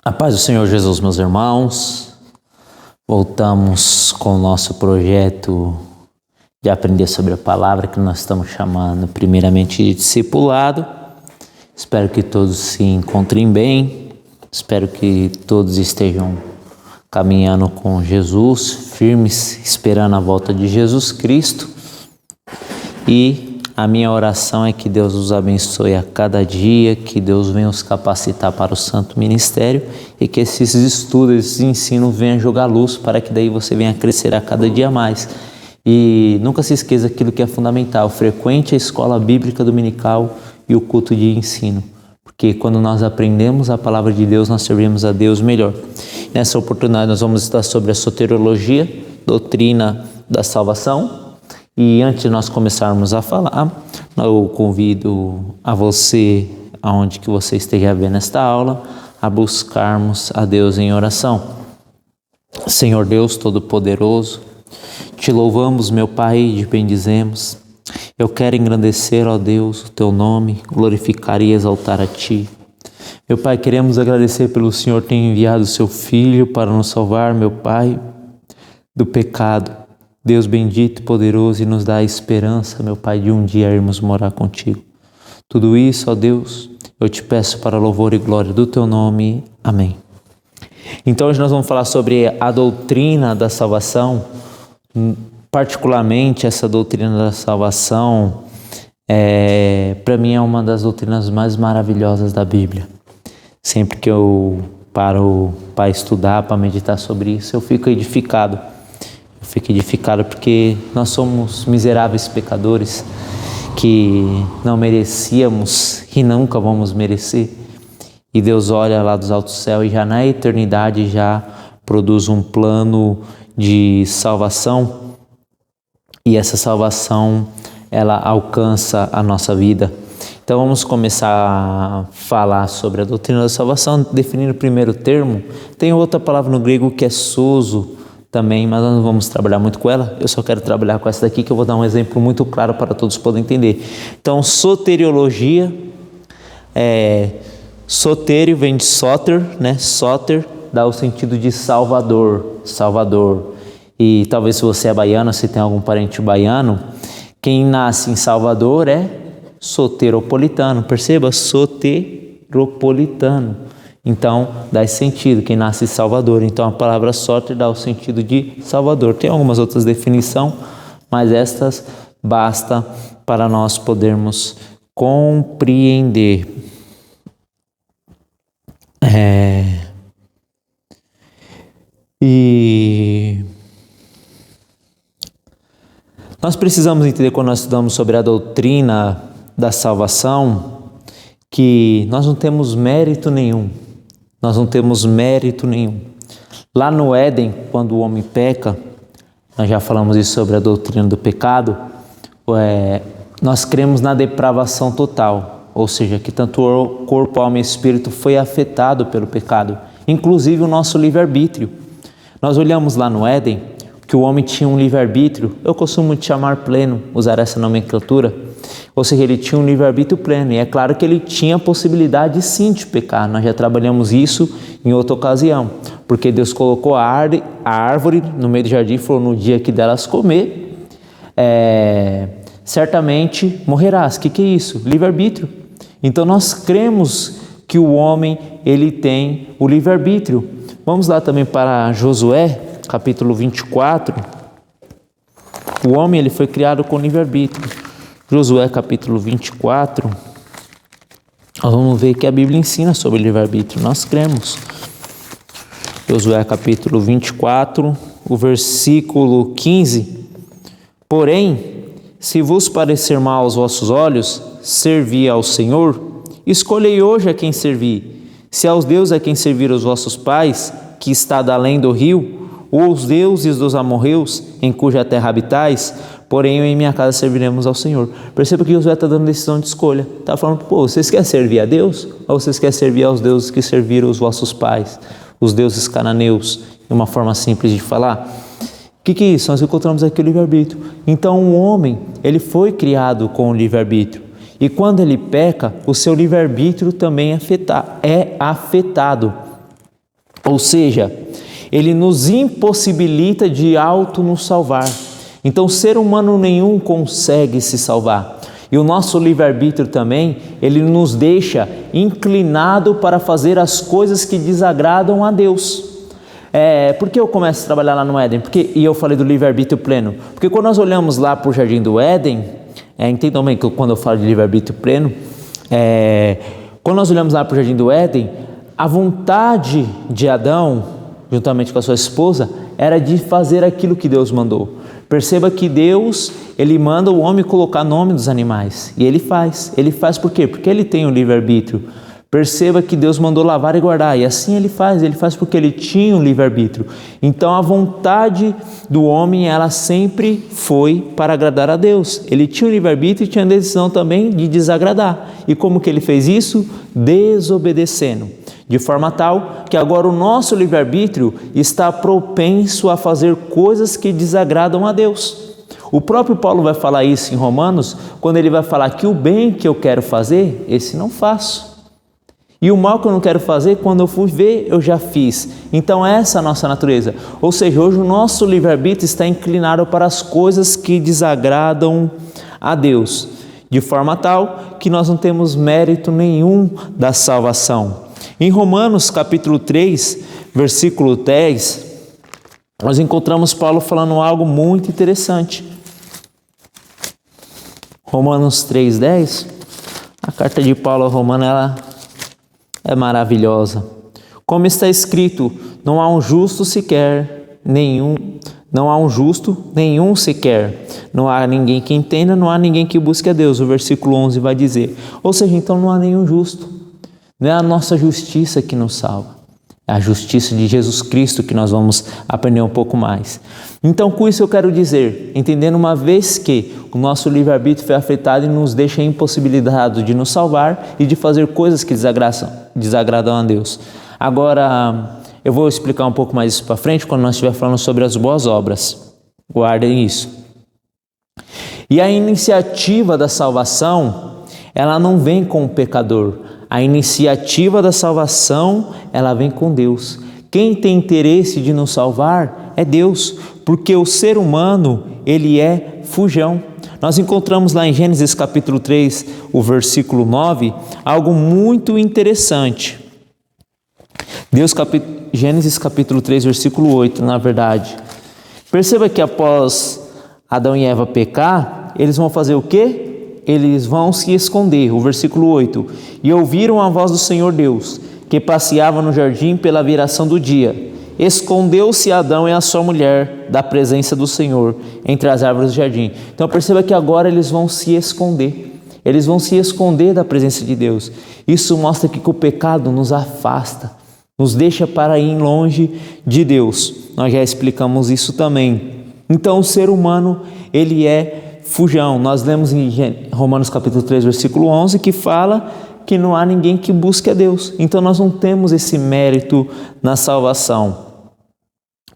A paz do Senhor Jesus, meus irmãos. Voltamos com o nosso projeto de aprender sobre a palavra, que nós estamos chamando primeiramente de discipulado. Espero que todos se encontrem bem, espero que todos estejam caminhando com Jesus, firmes, esperando a volta de Jesus Cristo. E a minha oração é que Deus os abençoe a cada dia, que Deus venha os capacitar para o santo ministério e que esses estudos, esse ensino venham jogar luz para que daí você venha crescer a cada dia mais. E nunca se esqueça aquilo que é fundamental: frequente a escola bíblica dominical e o culto de ensino, porque quando nós aprendemos a palavra de Deus, nós servimos a Deus melhor. Nessa oportunidade nós vamos estudar sobre a soteriologia, doutrina da salvação. E antes de nós começarmos a falar, eu convido a você, aonde que você esteja vendo esta aula, a buscarmos a Deus em oração. Senhor Deus Todo-Poderoso, te louvamos, meu Pai, e te bendizemos. Eu quero engrandecer, ó Deus, o teu nome, glorificar e exaltar a ti. Meu Pai, queremos agradecer pelo Senhor ter enviado o seu Filho para nos salvar, meu Pai, do pecado. Deus bendito e poderoso, e nos dá a esperança, meu Pai, de um dia irmos morar contigo. Tudo isso, ó Deus, eu te peço para louvor e glória do teu nome. Amém. Então hoje nós vamos falar sobre a doutrina da salvação. Particularmente essa doutrina da salvação, para mim é uma das doutrinas mais maravilhosas da Bíblia. Sempre que eu paro para estudar, para meditar sobre isso, eu fico edificado. Porque nós somos miseráveis pecadores que não merecíamos e nunca vamos merecer. E Deus olha lá dos altos céus e já na eternidade já produz um plano de salvação. E essa salvação, ela alcança a nossa vida. Então vamos começar a falar sobre a doutrina da salvação, definindo o primeiro termo. Tem outra palavra no grego que é sozo também, mas nós não vamos trabalhar muito com ela. Eu só quero trabalhar com essa daqui, que eu vou dar um exemplo muito claro para todos poderem entender. Então, soteriologia, sotério vem de soter, né? Soter dá o sentido de salvador. E talvez se você é baiano, se tem algum parente baiano, quem nasce em Salvador é soteropolitano. Perceba, soteropolitano. Então, dá esse sentido, quem nasce em Salvador. Então, a palavra soter dá o sentido de Salvador. Tem algumas outras definições, mas estas basta para nós podermos compreender. E nós precisamos entender, quando nós estudamos sobre a doutrina da salvação, que nós não temos mérito nenhum. Lá no Éden, quando o homem peca, nós já falamos isso sobre a doutrina do pecado, nós cremos na depravação total, ou seja, que tanto o corpo, alma e espírito foi afetado pelo pecado, inclusive o nosso livre-arbítrio. Nós olhamos lá no Éden que o homem tinha um livre-arbítrio, eu costumo chamar pleno, usar essa nomenclatura, ou seja, ele tinha um livre-arbítrio pleno, e é claro que ele tinha a possibilidade sim de pecar. Nós já trabalhamos isso em outra ocasião, porque Deus colocou a árvore no meio do jardim e falou: no dia que delas comer, certamente morrerás. O que é isso? Livre-arbítrio. Então nós cremos que o homem, ele tem o livre-arbítrio. Vamos lá também para Josué, capítulo 24. O homem, ele foi criado com livre-arbítrio. Josué capítulo 24, nós vamos ver que a Bíblia ensina sobre livre-arbítrio, nós cremos. Josué capítulo 24, o versículo 15. Porém, se vos parecer mal aos vossos olhos, servi ao Senhor, escolhei hoje a quem servir, se aos deuses a quem serviram os vossos pais, que está da além do rio, ou os deuses dos amorreus, em cuja terra habitais, porém eu e minha casa serviremos ao Senhor. Perceba que Josué está dando decisão de escolha. Está falando: vocês querem servir a Deus? Ou vocês querem servir aos deuses que serviram os vossos pais? Os deuses cananeus, de uma forma simples de falar. O que é isso? Nós encontramos aqui o livre-arbítrio. Então o homem, ele foi criado com o livre-arbítrio. E quando ele peca, o seu livre-arbítrio também é afetado. Ou seja, ele nos impossibilita de nos salvar. Então, ser humano nenhum consegue se salvar. E o nosso livre-arbítrio também, ele nos deixa inclinado para fazer as coisas que desagradam a Deus. Por que eu começo a trabalhar lá no Éden? E eu falei do livre-arbítrio pleno? Porque quando nós olhamos lá para o Jardim do Éden, entendam bem que quando eu falo de livre-arbítrio pleno, quando nós olhamos lá para o Jardim do Éden, a vontade de Adão, juntamente com a sua esposa, era de fazer aquilo que Deus mandou. Perceba que Deus, ele manda o homem colocar nome dos animais. E ele faz. Ele faz por quê? Porque ele tem o livre-arbítrio. Perceba que Deus mandou lavar e guardar. E assim ele faz porque ele tinha o livre-arbítrio. Então a vontade do homem, ela sempre foi para agradar a Deus. Ele tinha o livre-arbítrio e tinha a decisão também de desagradar. E como que ele fez isso? Desobedecendo. De forma tal que agora o nosso livre-arbítrio está propenso a fazer coisas que desagradam a Deus. O próprio Paulo vai falar isso em Romanos, quando ele vai falar que o bem que eu quero fazer, esse não faço. E o mal que eu não quero fazer, quando eu fui ver, eu já fiz. Então essa é a nossa natureza. Ou seja, hoje o nosso livre-arbítrio está inclinado para as coisas que desagradam a Deus. De forma tal que nós não temos mérito nenhum da salvação. Em Romanos capítulo 3, versículo 10, nós encontramos Paulo falando algo muito interessante. Romanos 3, 10, a carta de Paulo a Romano, ela é maravilhosa. Como está escrito, não há um justo sequer, não há um justo, nenhum sequer. Não há ninguém que entenda, não há ninguém que busque a Deus. O versículo 11 vai dizer. Ou seja, então não há nenhum justo. Não é a nossa justiça que nos salva. É a justiça de Jesus Cristo que nós vamos aprender um pouco mais. Então, com isso eu quero dizer, entendendo uma vez que o nosso livre-arbítrio foi afetado e nos deixa impossibilitado de nos salvar e de fazer coisas que desagradam a Deus. Agora, eu vou explicar um pouco mais isso para frente quando nós estiver falando sobre as boas obras. Guardem isso. E a iniciativa da salvação, ela não vem com o pecador. A iniciativa da salvação, ela vem com Deus. Quem tem interesse de nos salvar é Deus, porque o ser humano, ele é fujão. Nós encontramos lá em Gênesis capítulo 3, o versículo 9, algo muito interessante. Gênesis capítulo 3, versículo 8, na verdade. Perceba que após Adão e Eva pecar, eles vão fazer o quê? Eles vão se esconder, o versículo 8. E ouviram a voz do Senhor Deus, que passeava no jardim pela viração do dia. Escondeu-se Adão e a sua mulher da presença do Senhor entre as árvores do jardim. Então perceba que agora eles vão se esconder. Eles vão se esconder da presença de Deus. Isso mostra que o pecado nos afasta, nos deixa para ir longe de Deus. Nós já explicamos isso também. Então o ser humano, ele é fujão. Nós lemos em Romanos capítulo 3, versículo 11, que fala que não há ninguém que busque a Deus. Então nós não temos esse mérito na salvação,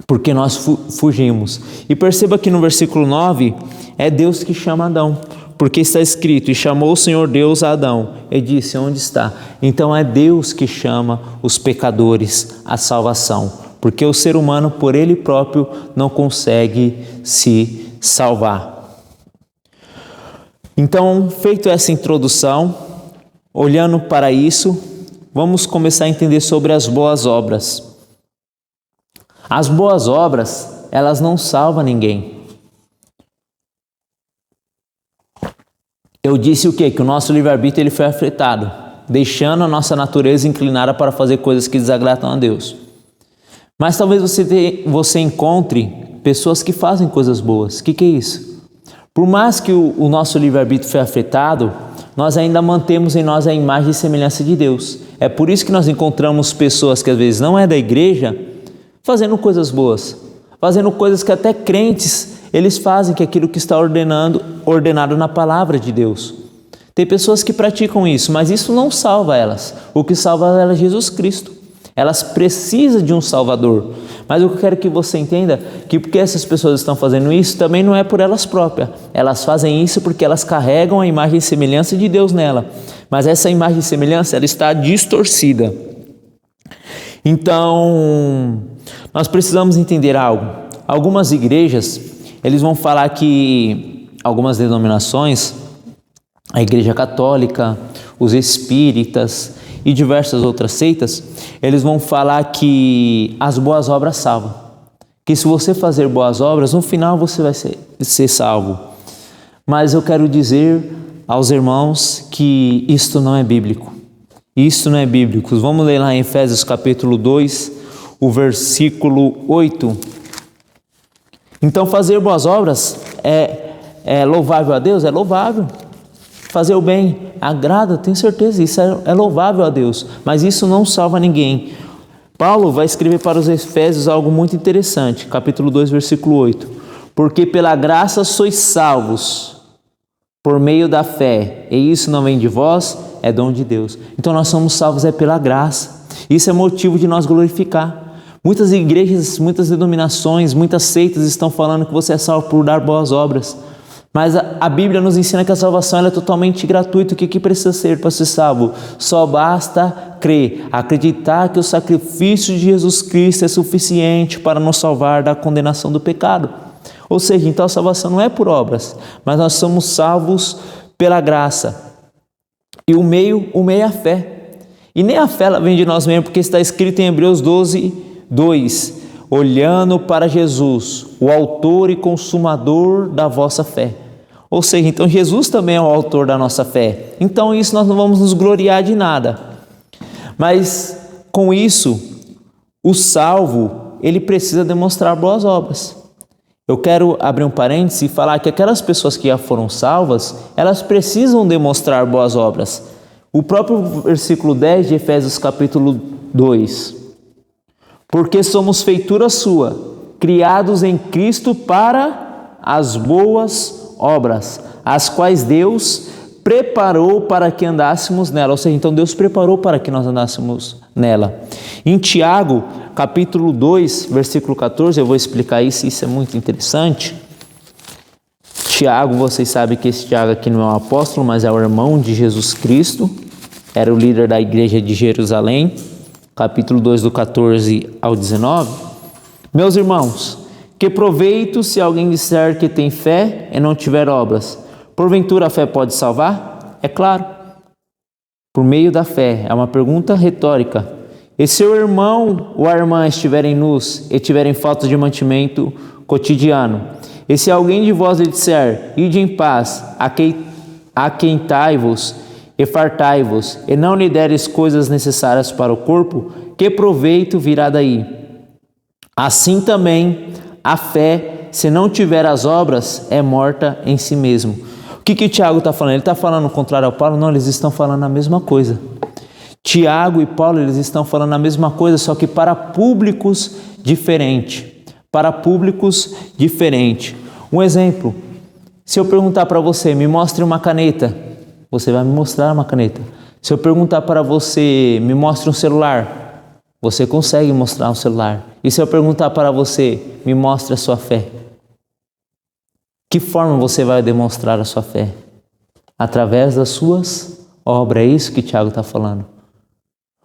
porque nós fugimos. E perceba que no versículo 9, é Deus que chama Adão, porque está escrito, e chamou o Senhor Deus a Adão, e disse, onde está? Então é Deus que chama os pecadores à salvação, porque o ser humano por ele próprio não consegue se salvar. Então, feito essa introdução, olhando para isso, vamos começar a entender sobre as boas obras. As boas obras, elas não salvam ninguém. Eu disse o quê? Que o nosso livre-arbítrio ele foi afetado, deixando a nossa natureza inclinada para fazer coisas que desagradam a Deus. Mas talvez você encontre pessoas que fazem coisas boas. O que é isso? Por mais que o nosso livre-arbítrio foi afetado, nós ainda mantemos em nós a imagem e semelhança de Deus. É por isso que nós encontramos pessoas que às vezes não é da igreja, fazendo coisas boas, fazendo coisas que até crentes, eles fazem, que é aquilo que está ordenado na palavra de Deus. Tem pessoas que praticam isso, mas isso não salva elas. O que salva elas é Jesus Cristo. Elas precisam de um Salvador. Mas o que eu quero que você entenda, que porque essas pessoas estão fazendo isso, também não é por elas próprias. Elas fazem isso porque elas carregam a imagem e semelhança de Deus nela. Mas essa imagem e semelhança, ela está distorcida. Então, nós precisamos entender algo. Algumas igrejas, eles vão falar que algumas denominações, a Igreja Católica, os espíritas e diversas outras seitas, eles vão falar que as boas obras salvam. Que se você fazer boas obras, no final você vai ser salvo. Mas eu quero dizer aos irmãos que isto não é bíblico. Isto não é bíblico. Vamos ler lá em Efésios capítulo 2, o versículo 8. Então fazer boas obras é louvável a Deus? É louvável. Fazer o bem agrada, tenho certeza, isso é louvável a Deus, mas isso não salva ninguém. Paulo vai escrever para os Efésios algo muito interessante, capítulo 2, versículo 8. Porque pela graça sois salvos, por meio da fé, e isso não vem de vós, é dom de Deus. Então nós somos salvos pela graça, isso é motivo de nós glorificar. Muitas igrejas, muitas denominações, muitas seitas estão falando que você é salvo por dar boas obras. Mas a Bíblia nos ensina que a salvação é totalmente gratuita. O que precisa ser para ser salvo? Só basta crer, acreditar que o sacrifício de Jesus Cristo é suficiente para nos salvar da condenação do pecado. Ou seja, então a salvação não é por obras, mas nós somos salvos pela graça. E o meio é a fé. E nem a fé ela vem de nós mesmos, porque está escrito em Hebreus 12, 2, olhando para Jesus, o autor e consumador da vossa fé. Ou seja, então Jesus também é o autor da nossa fé. Então isso nós não vamos nos gloriar de nada. Mas com isso, o salvo, ele precisa demonstrar boas obras. Eu quero abrir um parênteses e falar que aquelas pessoas que já foram salvas, elas precisam demonstrar boas obras. O próprio versículo 10 de Efésios capítulo 2. Porque somos feitura sua, criados em Cristo para as boas obras, as quais Deus preparou para que andássemos nela. Ou seja, então Deus preparou para que nós andássemos nela. Em Tiago, capítulo 2, versículo 14, eu vou explicar isso é muito interessante. Tiago, vocês sabem que esse Tiago aqui não é um apóstolo, mas é o irmão de Jesus Cristo, era o líder da igreja de Jerusalém, capítulo 2, do 14 ao 19. Meus irmãos, que proveito se alguém disser que tem fé e não tiver obras? Porventura a fé pode salvar? É claro, por meio da fé. É uma pergunta retórica. E se o irmão ou a irmã estiverem nus e tiverem falta de mantimento cotidiano, e se alguém de vós lhe disser, ide em paz, aquentai-vos e fartai-vos, e não lhe deres coisas necessárias para o corpo, que proveito virá daí? Assim também a fé, se não tiver as obras, é morta em si mesmo. O que Tiago está falando? Ele está falando o contrário ao Paulo? Não, eles estão falando a mesma coisa. Tiago e Paulo, eles estão falando a mesma coisa, só que para públicos diferentes. Para públicos diferentes. Um exemplo, se eu perguntar para você, me mostre uma caneta, você vai me mostrar uma caneta. Se eu perguntar para você, me mostre um celular, você consegue mostrar um celular. E se eu perguntar para você, me mostre a sua fé, que forma você vai demonstrar a sua fé? Através das suas obras. É isso que Tiago está falando.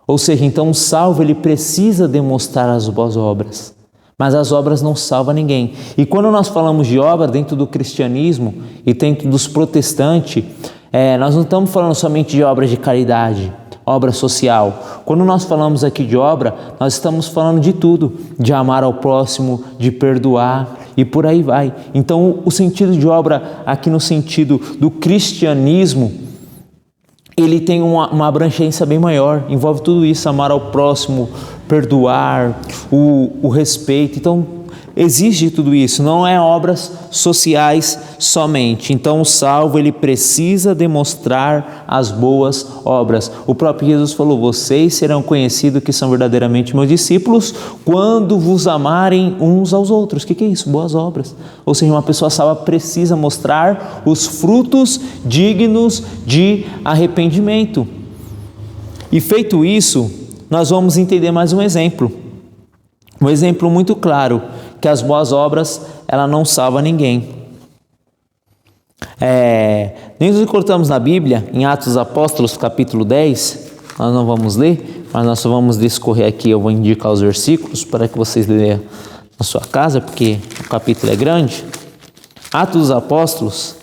Ou seja, então o salvo ele precisa demonstrar as boas obras. Mas as obras não salvam ninguém. E quando nós falamos de obra dentro do cristianismo e dentro dos protestantes, nós não estamos falando somente de obras de caridade, obra social. Quando nós falamos aqui de obra, nós estamos falando de tudo, de amar ao próximo, de perdoar e por aí vai. Então o sentido de obra aqui no sentido do cristianismo, ele tem uma abrangência bem maior, envolve tudo isso, amar ao próximo, perdoar, o respeito. Então exige tudo isso, não é obras sociais somente. Então o salvo ele precisa demonstrar as boas obras. O próprio Jesus falou, vocês serão conhecidos que são verdadeiramente meus discípulos quando vos amarem uns aos outros. O que é isso? Boas obras. Ou seja, uma pessoa salva precisa mostrar os frutos dignos de arrependimento. E feito isso, nós vamos entender mais um exemplo. Um exemplo muito claro, que as boas obras, ela não salva ninguém. Nem nos encontramos na Bíblia, em Atos dos Apóstolos, capítulo 10, nós não vamos ler, mas nós só vamos discorrer aqui. Eu vou indicar os versículos para que vocês leiam na sua casa, porque o capítulo é grande. Atos dos Apóstolos,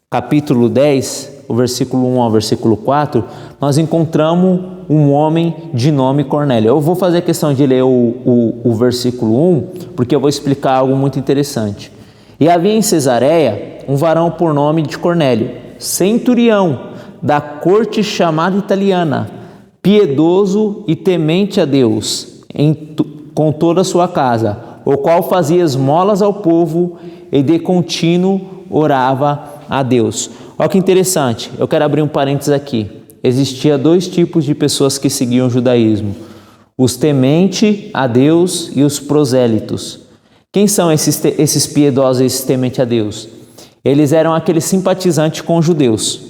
capítulo 10, o versículo 1 ao versículo 4, nós encontramos um homem de nome Cornélio. Eu vou fazer a questão de ler o versículo 1, porque eu vou explicar algo muito interessante. E havia em Cesareia um varão por nome de Cornélio, centurião da corte chamada italiana, piedoso e temente a Deus com toda a sua casa, o qual fazia esmolas ao povo e de contínuo orava a Deus. Olha que interessante, eu quero abrir um parênteses aqui. Existia dois tipos de pessoas que seguiam o judaísmo: os tementes a Deus e os prosélitos. Quem são esses piedosos e esses tementes a Deus? Eles eram aqueles simpatizantes com os judeus.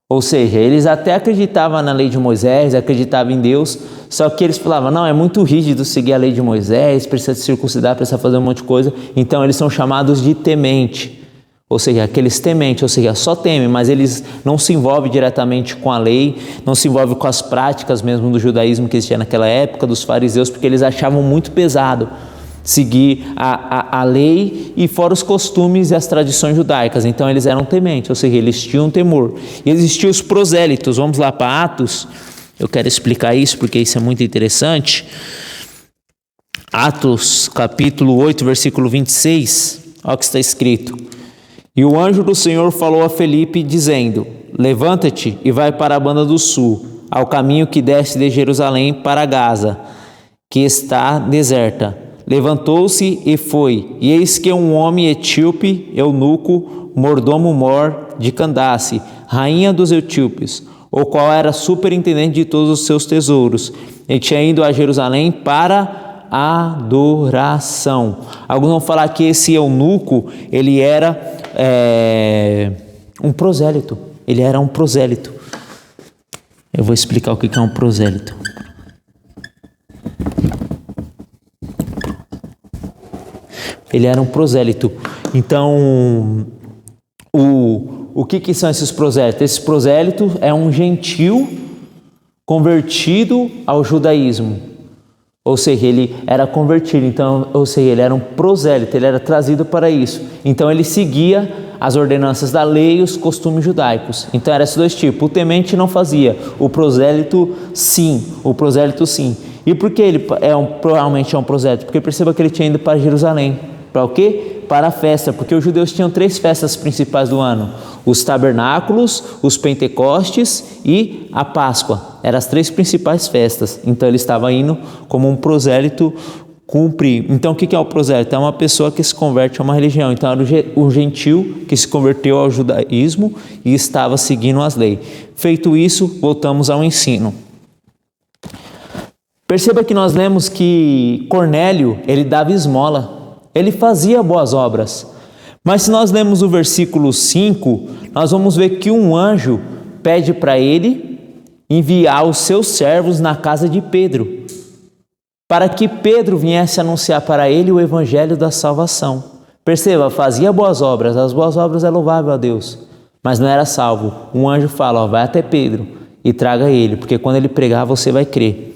Ou seja, eles até acreditavam na lei de Moisés, acreditavam em Deus, só que eles falavam, não, é muito rígido seguir a lei de Moisés, precisa se circuncidar, precisa fazer um monte de coisa. Então eles são chamados de temente. Ou seja, aqueles tementes, ou seja, só temem, mas eles não se envolvem diretamente com a lei, não se envolvem com as práticas mesmo do judaísmo que existia naquela época, dos fariseus, porque eles achavam muito pesado seguir a lei e fora os costumes e as tradições judaicas. Então eles eram tementes, ou seja, eles tinham temor. E existiam os prosélitos. Vamos lá para Atos, eu quero explicar isso porque isso é muito interessante. Atos capítulo 8, versículo 26, olha o que está escrito. E o anjo do Senhor falou a Felipe, dizendo, levanta-te e vai para a banda do sul, ao caminho que desce de Jerusalém para Gaza, que está deserta. Levantou-se e foi, e eis que um homem etíope, eunuco, mordomo-mor de Candace, rainha dos etíopes, o qual era superintendente de todos os seus tesouros, e tinha ido a Jerusalém para adoração. Alguns vão falar que esse eunuco, ele era um prosélito. Ele era um prosélito. Eu vou explicar o que é um prosélito. Ele era um prosélito. Então, o que são esses prosélitos? Esse prosélito é um gentil convertido ao judaísmo. Ou seja, ele era convertido, então, ou seja, ele era um prosélito, ele era trazido para isso. Então, ele seguia as ordenanças da lei e os costumes judaicos. Então, eram esses dois tipos. O temente não fazia, o prosélito sim. E por que ele provavelmente é um prosélito? Porque perceba que ele tinha ido para Jerusalém. Para o quê? Para a festa, porque os judeus tinham 3 festas principais do ano: os tabernáculos, os pentecostes e a Páscoa. Eram as 3 principais festas. Então ele estava indo como um prosélito cumprir. Então o que é o prosélito? É uma pessoa que se converte a uma religião. Então era o gentil que se converteu ao judaísmo e estava seguindo as leis. Feito isso, voltamos ao ensino. Perceba que nós lemos que Cornélio, ele dava esmola. Ele fazia boas obras. Mas se nós lemos o versículo 5, nós vamos ver que um anjo pede para ele enviar os seus servos na casa de Pedro, para que Pedro viesse anunciar para ele o evangelho da salvação. Perceba, fazia boas obras, as boas obras é louvável a Deus, mas não era salvo. Um anjo fala, vai até Pedro e traga ele, porque quando ele pregar você vai crer.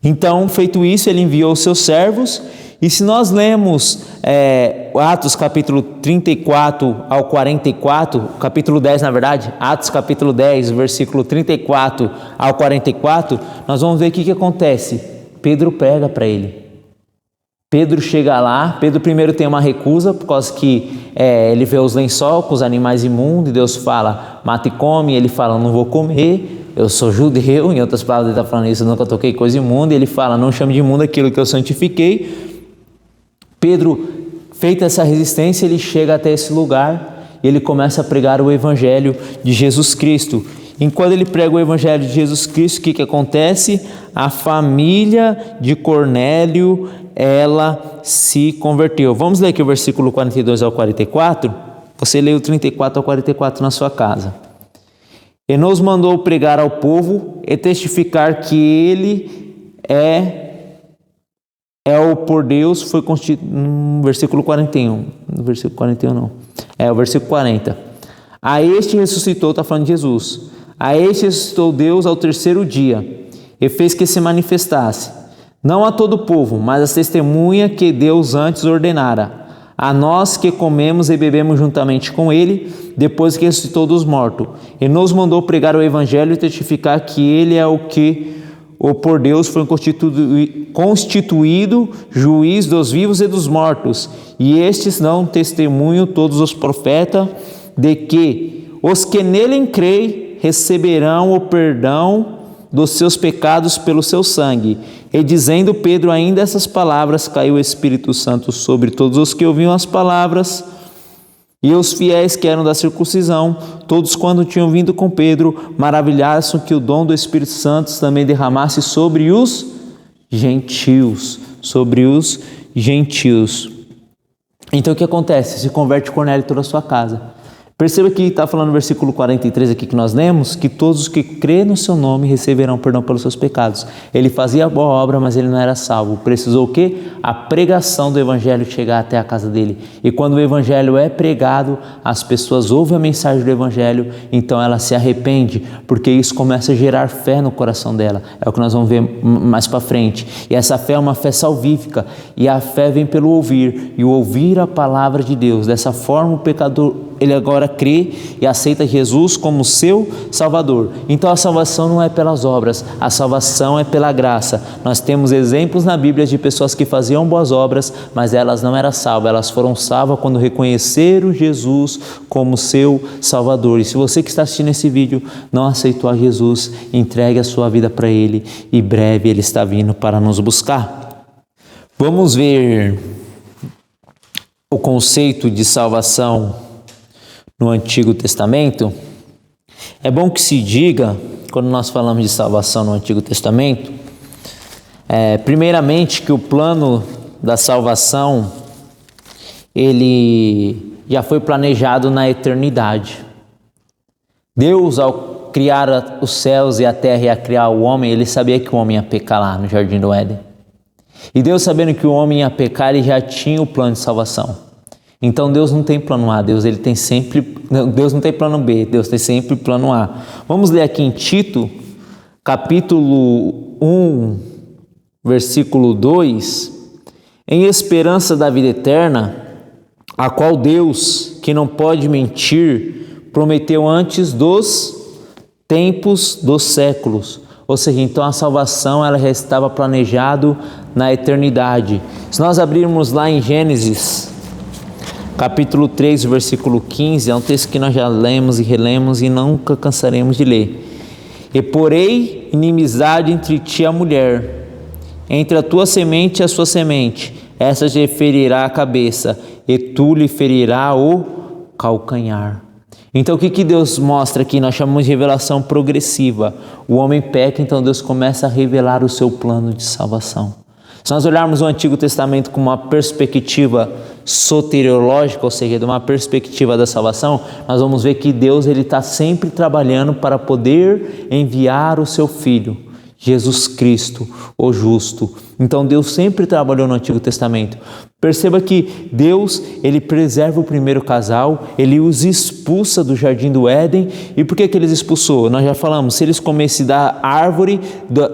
Então, feito isso, ele enviou os seus servos. E se nós lemos Atos capítulo 34 ao 44, capítulo 10 na verdade, Atos capítulo 10, versículo 34 ao 44, nós vamos ver o que acontece. Pedro prega para ele. Pedro chega lá, Pedro primeiro tem uma recusa, por causa que ele vê os lençóis com os animais imundos, e Deus fala, mata e come, e ele fala, não vou comer, eu sou judeu, em outras palavras ele está falando isso, eu nunca toquei coisa imunda, e ele fala, não chame de imundo aquilo que eu santifiquei. Pedro, feita essa resistência, ele chega até esse lugar e ele começa a pregar o evangelho de Jesus Cristo. Enquanto ele prega o evangelho de Jesus Cristo, o que acontece? A família de Cornélio, ela se converteu. Vamos ler aqui o versículo 42 ao 44? Você lê o 34 ao 44 na sua casa. E nos mandou pregar ao povo e testificar que ele é o por Deus foi constituído, versículo 41, no versículo 41 não, o versículo 40. A este ressuscitou, está falando de Jesus, a este ressuscitou Deus ao terceiro dia, e fez que se manifestasse, não a todo o povo, mas a testemunha que Deus antes ordenara, a nós que comemos e bebemos juntamente com ele, depois que ressuscitou dos mortos, e nos mandou pregar o evangelho e testificar que ele é o que por Deus foi constituído juiz dos vivos e dos mortos, e estes dão testemunho todos os profetas de que os que nele creem receberão o perdão dos seus pecados pelo seu sangue. E dizendo Pedro ainda essas palavras, caiu o Espírito Santo sobre todos os que ouviam as palavras, e os fiéis que eram da circuncisão, todos quando tinham vindo com Pedro, maravilharam-se que o dom do Espírito Santo também derramasse sobre os gentios. Sobre os gentios. Então o que acontece? Se converte Cornélio e toda a sua casa. Perceba que está falando no versículo 43 aqui que nós lemos, que todos os que crêem no seu nome receberão perdão pelos seus pecados. Ele fazia boa obra, mas ele não era salvo. Precisou o quê? A pregação do evangelho chegar até a casa dele. E quando o evangelho é pregado, as pessoas ouvem a mensagem do evangelho, então ela se arrepende, porque isso começa a gerar fé no coração dela. É o que nós vamos ver mais para frente. E essa fé é uma fé salvífica, e a fé vem pelo ouvir, e o ouvir a palavra de Deus. Dessa forma o pecador, ele agora crê e aceita Jesus como seu Salvador. Então a salvação não é pelas obras, a salvação é pela graça. Nós temos exemplos na Bíblia de pessoas que faziam boas obras, mas elas não eram salvas. Elas foram salvas quando reconheceram Jesus como seu Salvador. E se você que está assistindo esse vídeo não aceitou a Jesus, entregue a sua vida para Ele, e breve Ele está vindo para nos buscar. Vamos ver o conceito de salvação no Antigo Testamento. É bom que se diga, quando nós falamos de salvação no Antigo Testamento, primeiramente que o plano da salvação, ele já foi planejado na eternidade. Deus, ao criar os céus e a terra e a criar o homem, ele sabia que o homem ia pecar lá no Jardim do Éden. E Deus, sabendo que o homem ia pecar, ele já tinha o plano de salvação. Então Deus não tem plano A, Deus não tem plano B, Deus tem sempre plano A. Vamos ler aqui em Tito, capítulo 1, versículo 2. Em esperança da vida eterna, a qual Deus, que não pode mentir, prometeu antes dos tempos dos séculos. Ou seja, então a salvação ela já estava planejada na eternidade. Se nós abrirmos lá em Gênesis, capítulo 3, versículo 15, é um texto que nós já lemos e relemos e nunca cansaremos de ler. E porei inimizade entre ti e a mulher, entre a tua semente e a sua semente, essa lhe ferirá a cabeça, e tu lhe ferirá o calcanhar. Então o que Deus mostra aqui? Nós chamamos de revelação progressiva. O homem peca, então Deus começa a revelar o seu plano de salvação. Se nós olharmos o Antigo Testamento com uma perspectiva soteriológica, ou seja, de uma perspectiva da salvação, nós vamos ver que Deus está sempre trabalhando para poder enviar o seu Filho, Jesus Cristo, o justo. Então Deus sempre trabalhou no Antigo Testamento. Perceba que Deus, ele preserva o primeiro casal, ele os expulsa do Jardim do Éden. E por que ele os expulsou? Nós já falamos, se eles comessem da árvore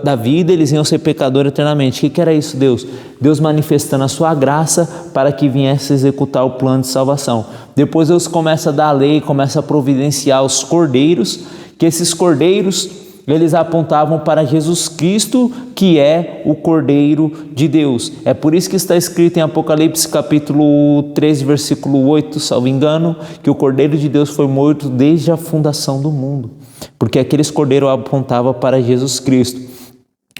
da vida, eles iam ser pecadores eternamente. O que era isso, Deus? Deus manifestando a sua graça para que viesse executar o plano de salvação. Depois Deus começa a dar a lei, começa a providenciar os cordeiros, que esses cordeiros, eles apontavam para Jesus Cristo, que é o Cordeiro de Deus. É por isso que está escrito em Apocalipse capítulo 13, versículo 8, salvo engano, que o Cordeiro de Deus foi morto desde a fundação do mundo, porque aqueles cordeiros apontavam para Jesus Cristo.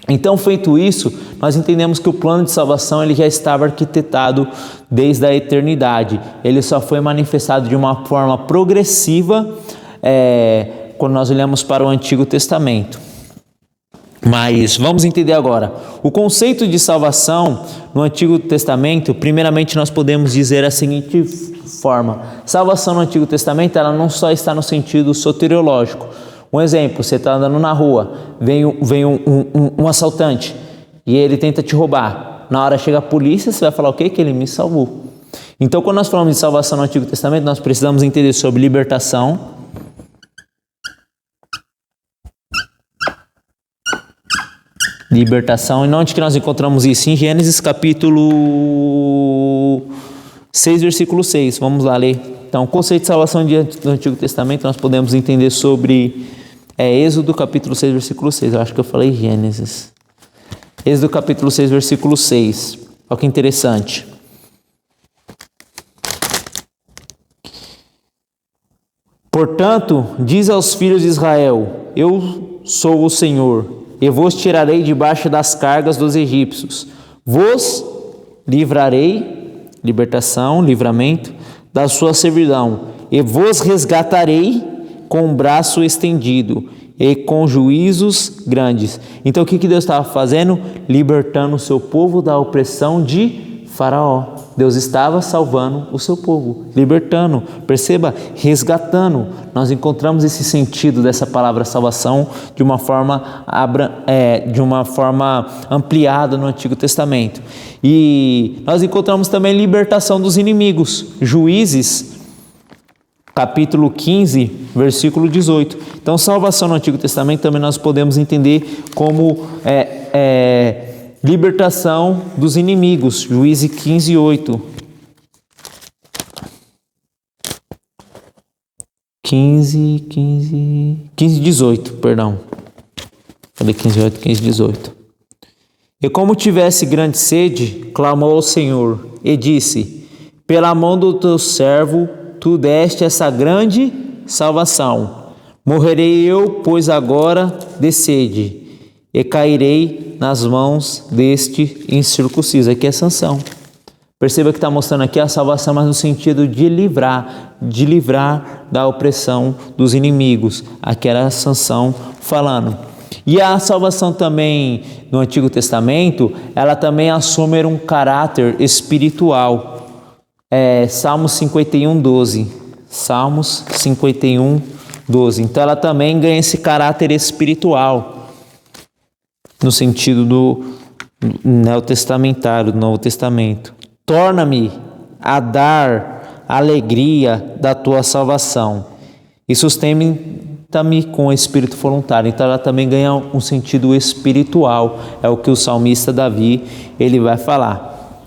Então, feito isso, nós entendemos que o plano de salvação ele já estava arquitetado desde a eternidade. Ele só foi manifestado de uma forma progressiva, quando nós olhamos para o Antigo Testamento. Mas vamos entender agora. O conceito de salvação no Antigo Testamento, primeiramente nós podemos dizer a seguinte forma. Salvação no Antigo Testamento, ela não só está no sentido soteriológico. Um exemplo, você está andando na rua, vem um assaltante e ele tenta te roubar. Na hora chega a polícia, você vai falar o quê? Que ele me salvou. Então, quando nós falamos de salvação no Antigo Testamento, nós precisamos entender sobre libertação, Libertação. E onde que nós encontramos isso? Em Gênesis capítulo 6, versículo 6. Vamos lá ler. Então, o conceito de salvação do Antigo Testamento nós podemos entender sobre Êxodo capítulo 6, versículo 6. Eu acho que eu falei Gênesis. Êxodo capítulo 6, versículo 6. Olha que interessante. Portanto, diz aos filhos de Israel: eu sou o Senhor, e vos tirarei debaixo das cargas dos egípcios. Vos livrarei, libertação, livramento, da sua servidão, e vos resgatarei com o braço estendido e com juízos grandes. Então o que Deus estava fazendo? Libertando o seu povo da opressão de Faraó. Deus estava salvando o seu povo, libertando, perceba, resgatando. Nós encontramos esse sentido dessa palavra salvação de uma forma ampliada no Antigo Testamento. E nós encontramos também libertação dos inimigos. Juízes, capítulo 15, versículo 18. Então, salvação no Antigo Testamento também nós podemos entender como libertação dos inimigos. Juízes 15, 8. 15, 18, perdão. Falei 15, 8, 15, 18. E como tivesse grande sede, clamou ao Senhor e disse: pela mão do teu servo, tu deste essa grande salvação. Morrerei eu, pois agora de sede, e cairei nas mãos deste incircunciso. Aqui é Sansão. Perceba que está mostrando aqui a salvação, mas no sentido de livrar da opressão dos inimigos. Aqui era Sansão falando. E a salvação também no Antigo Testamento, ela também assume um caráter espiritual. Salmos 51, 12. Salmos 51, 12. Então ela também ganha esse caráter espiritual, no sentido do neotestamentário, do Novo Testamento. Torna-me a dar alegria da tua salvação e sustenta-me com o espírito voluntário. Então ela também ganha um sentido espiritual. É o que o salmista Davi ele vai falar.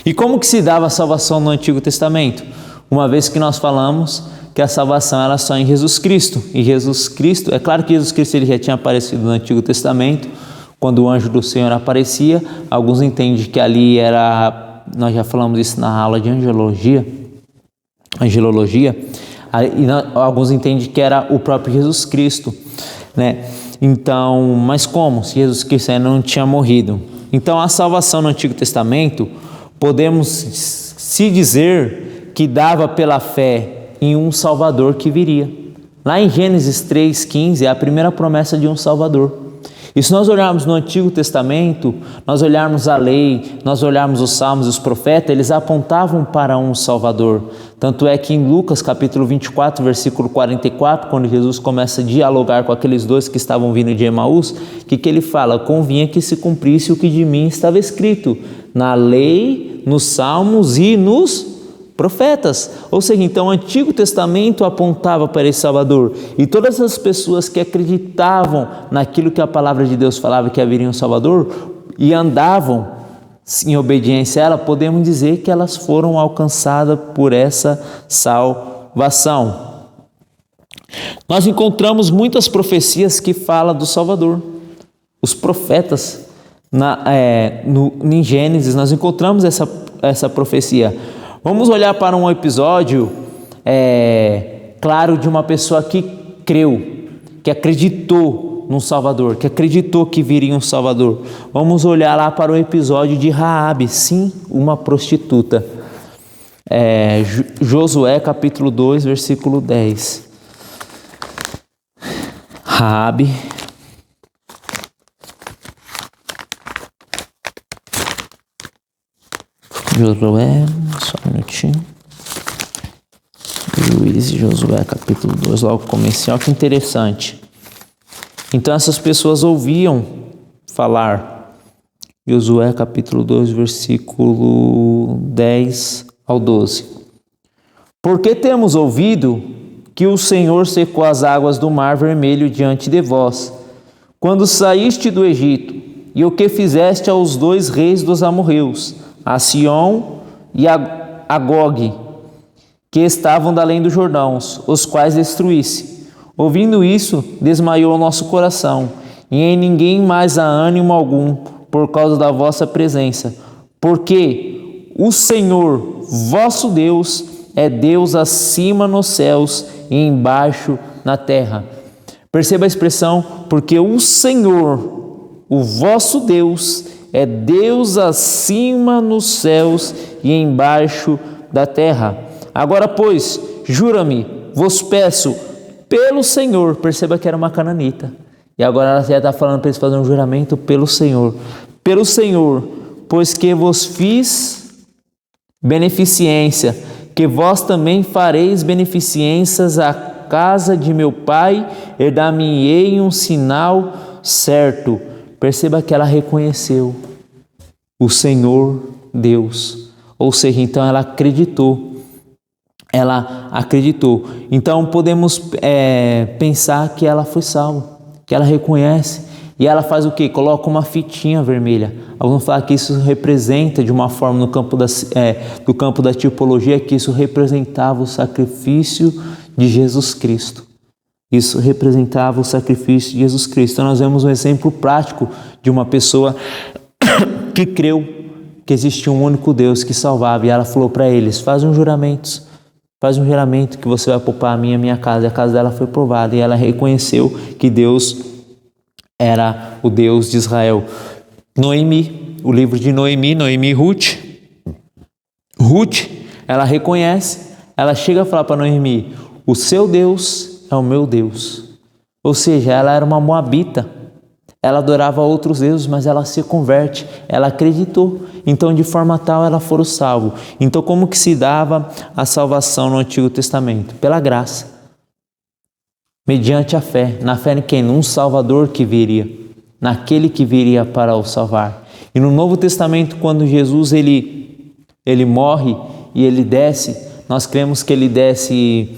E como que se dava a salvação no Antigo Testamento? Uma vez que nós falamos que a salvação era só em Jesus Cristo. E Jesus Cristo, é claro que Jesus Cristo ele já tinha aparecido no Antigo Testamento, quando o anjo do Senhor aparecia. Alguns entendem que ali era, nós já falamos isso na aula de angelologia, e alguns entendem que era o próprio Jesus Cristo, né? Então, mas como? Se Jesus Cristo ainda não tinha morrido. Então, a salvação no Antigo Testamento, podemos se dizer que dava pela fé em um Salvador que viria. Lá em Gênesis 3,15 é a primeira promessa de um Salvador. E se nós olharmos no Antigo Testamento, nós olharmos a lei, nós olharmos os salmos e os profetas, eles apontavam para um Salvador. Tanto é que em Lucas capítulo 24, versículo 44, quando Jesus começa a dialogar com aqueles dois que estavam vindo de Emaús, que ele fala: convinha que se cumprisse o que de mim estava escrito na lei, nos salmos e nos profetas. Ou seja, então o Antigo Testamento apontava para esse Salvador, e todas as pessoas que acreditavam naquilo que a palavra de Deus falava que haveria um Salvador e andavam em obediência a ela, podemos dizer que elas foram alcançadas por essa salvação. Nós encontramos muitas profecias que falam do Salvador. Os profetas em Gênesis nós encontramos essa profecia. Vamos olhar para um episódio, claro, de uma pessoa que creu, que acreditou num Salvador, que acreditou que viria um Salvador. Vamos olhar lá para o episódio de Raabe, sim, uma prostituta. Josué capítulo 2, versículo 10. Raabe. Josué, só um minutinho. Juízes, Josué, capítulo 2, logo comecinho. Olha que interessante. Então essas pessoas ouviam falar. Josué, capítulo 2, versículo 10 ao 12. Porque temos ouvido que o Senhor secou as águas do mar vermelho diante de vós, quando saíste do Egito, e o que fizeste aos 2 reis dos amorreus, a Sion e a Gog, que estavam da além do Jordão, os quais destruísse. Ouvindo isso, desmaiou o nosso coração, e em ninguém mais há ânimo algum, por causa da vossa presença, porque o Senhor, vosso Deus, é Deus acima nos céus e embaixo na terra. Perceba a expressão, porque o Senhor, o vosso Deus, é Deus acima nos céus e embaixo da terra. Agora, pois, jura-me, vos peço, pelo Senhor. Perceba que era uma cananita. E agora ela já está falando para eles fazerem um juramento pelo Senhor. Pelo Senhor, pois que vos fiz beneficência, que vós também fareis beneficências à casa de meu pai, e dar-me-ei um sinal certo. Perceba que ela reconheceu o Senhor Deus. Ou seja, então ela acreditou. Ela acreditou. Então podemos pensar que ela foi salva, que ela reconhece. E ela faz o quê? Coloca uma fitinha vermelha. Alguns falam que isso representa, de uma forma, no campo do campo da tipologia, que isso representava o sacrifício de Jesus Cristo. Isso representava o sacrifício de Jesus Cristo. Então nós vemos um exemplo prático de uma pessoa que creu que existia um único Deus que salvava. E ela falou para eles, faz um juramento que você vai poupar a minha casa. E a casa dela foi provada e ela reconheceu que Deus era o Deus de Israel. Noemi, o livro de Noemi e Ruth. Ruth, ela reconhece, ela chega a falar para Noemi, o seu Deus é o meu Deus. Ou seja, ela era uma moabita, ela adorava outros deuses, mas ela se converte, ela acreditou. Então, de forma tal, ela foi salva. Então, como que se dava a salvação no Antigo Testamento? Pela graça. Mediante a fé. Na fé em quem? Num Salvador que viria. Naquele que viria para o salvar. E no Novo Testamento, quando Jesus ele morre e ele desce, nós cremos que ele desce...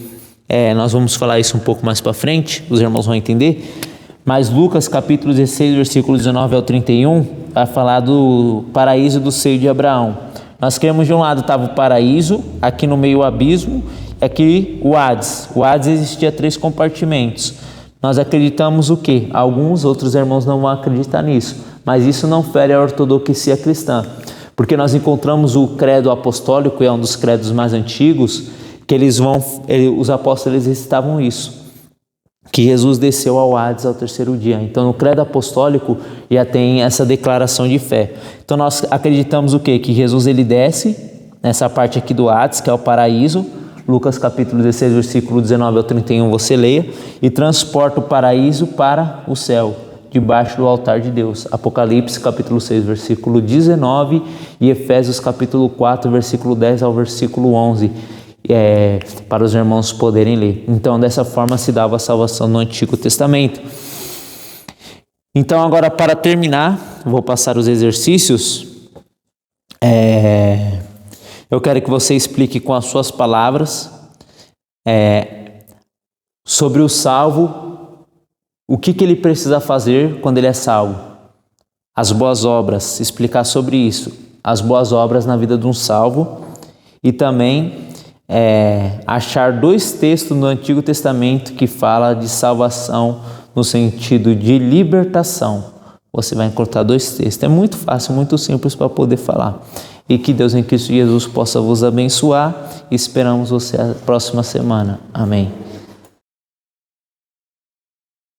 nós vamos falar isso um pouco mais para frente, os irmãos vão entender. Mas Lucas capítulo 16, versículo 19 ao 31, vai falar do paraíso do seio de Abraão. Nós cremos de um lado estava o paraíso, aqui no meio o abismo, aqui o Hades. O Hades existia 3 compartimentos. Nós acreditamos o quê? Alguns outros irmãos não vão acreditar nisso, mas isso não fere a ortodoxia cristã, porque nós encontramos o credo apostólico, é um dos credos mais antigos, que os apóstolos recitavam isso, que Jesus desceu ao Hades ao 3º dia. Então no credo apostólico já tem essa declaração de fé. Então nós acreditamos o quê? Que Jesus ele desce nessa parte aqui do Hades, que é o paraíso, Lucas capítulo 16, versículo 19 ao 31, você leia, e transporta o paraíso para o céu, debaixo do altar de Deus. Apocalipse capítulo 6, versículo 19 e Efésios capítulo 4, versículo 10 ao versículo 11, para os irmãos poderem ler. Então, dessa forma se dava a salvação no Antigo Testamento. Então, agora para terminar, vou passar os exercícios. Eu quero que você explique com as suas palavras sobre o salvo, o que ele precisa fazer quando ele é salvo. As boas obras, explicar sobre isso, as boas obras na vida de um salvo, e também achar 2 textos no Antigo Testamento que fala de salvação no sentido de libertação. Você vai encontrar 2 textos. É muito fácil, muito simples para poder falar. E que Deus em Cristo Jesus possa vos abençoar. Esperamos você a próxima semana. Amém.